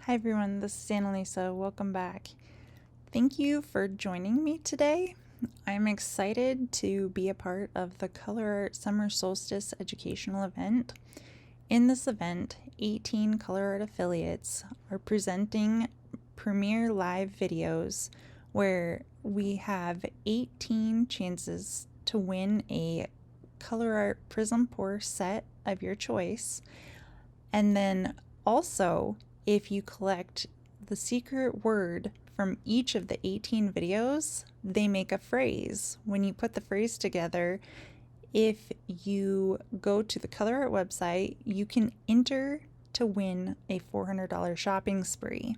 Hi everyone, this is Annalisa. Welcome back. Thank you for joining me today. I'm excited to be a part of the ColourArte Summer Solstice educational event. In this event, 18 ColourArte affiliates are presenting premiere live videos where we have 18 chances to win a ColourArte Prizm pour set of your choice. And then also, if you collect the secret word from each of the 18 videos, they make a phrase. When you put the phrase together, if you go to the ColourArte website, you can enter to win a $400 shopping spree.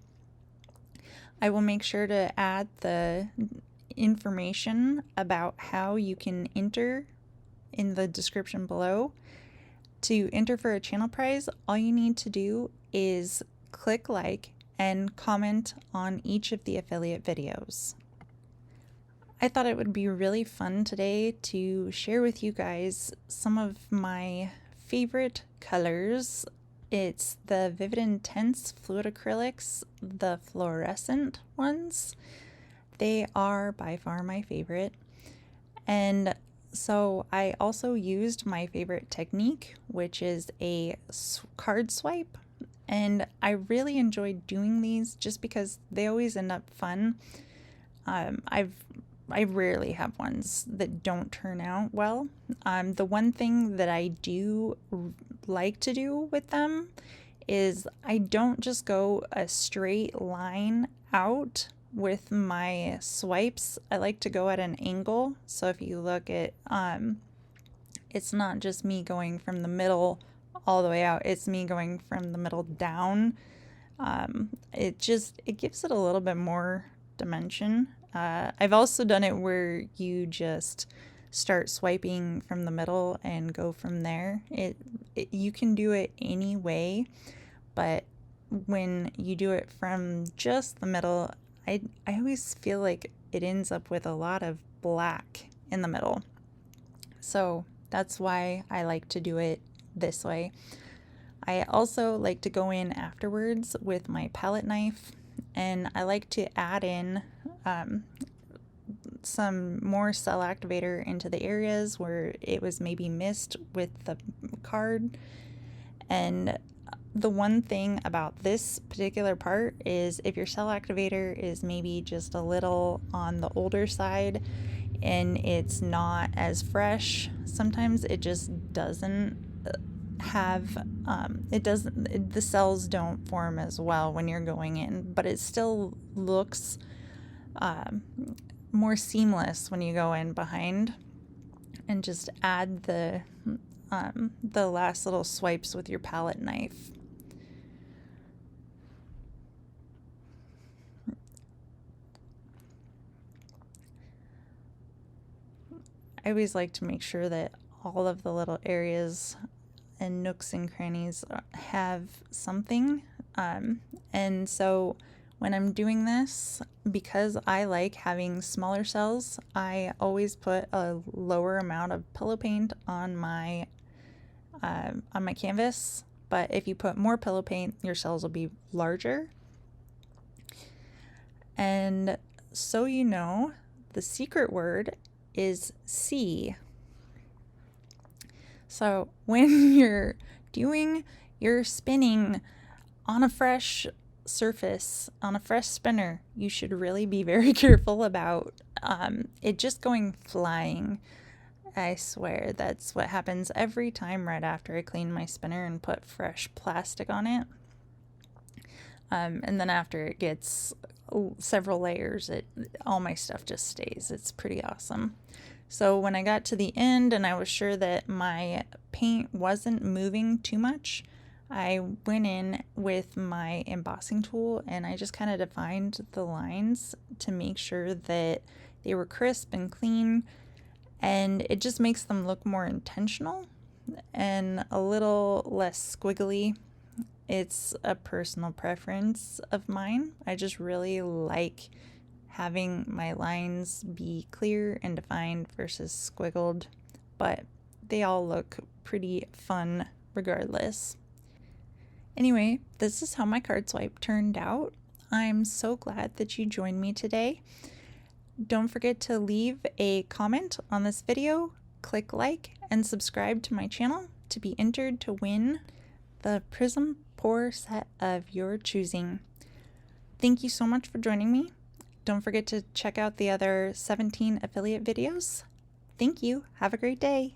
I will make sure to add the information about how you can enter in the description below. To enter for a channel prize, all you need to do is click like and comment on each of the affiliate videos. I thought it would be really fun today to share with you guys some of my favorite colors. It's the Vivid Intense Fluid Acrylics, the fluorescent ones. They are by far my favorite. And so I also used my favorite technique, which is a card swipe. And I really enjoyed doing these just because they always end up fun. I rarely have ones that don't turn out well. The one thing that I do like to do with them is I don't just go a straight line out with my swipes. I like to go at an angle. So if you look at, it's not just me going from the middle all the way out, it's me going from the middle down. It gives it a little bit more dimension. I've also done it where you just start swiping from the middle and go from there. You can do it any way, but when you do it from just the middle, I always feel like it ends up with a lot of black in the middle. So that's why I like to do it this way. I also like to go in afterwards with my palette knife, and I like to add in some more cell activator into the areas where it was maybe missed with the card. And the one thing about this particular part is if your cell activator is maybe just a little on the older side and it's not as fresh, sometimes it just doesn't have the cells don't form as well when you're going in, but it still looks more seamless when you go in behind and just add the last little swipes with your palette knife. I always like to make sure that all of the little areas and nooks and crannies have something. And so when I'm doing this, because I like having smaller cells, I always put a lower amount of pillow paint on my canvas. But if you put more pillow paint, your cells will be larger. And so you know, the secret word is C. So when you're doing your spinning on a fresh surface, on a fresh spinner, you should really be very careful about it just going flying. I swear that's what happens every time right after I clean my spinner and put fresh plastic on it. And then after it gets several layers, all my stuff just stays. It's pretty awesome. So when I got to the end and I was sure that my paint wasn't moving too much, I went in with my embossing tool and I just kind of defined the lines to make sure that they were crisp and clean, and it just makes them look more intentional and a little less squiggly. It's a personal preference of mine. I just really like having my lines be clear and defined versus squiggled, but they all look pretty fun regardless. Anyway, this is how my card swipe turned out. I'm so glad that you joined me today. Don't forget to leave a comment on this video, click like, and subscribe to my channel to be entered to win the Prizm pour set of your choosing. Thank you so much for joining me. Don't forget to check out the other 17 affiliate videos. Thank you. Have a great day.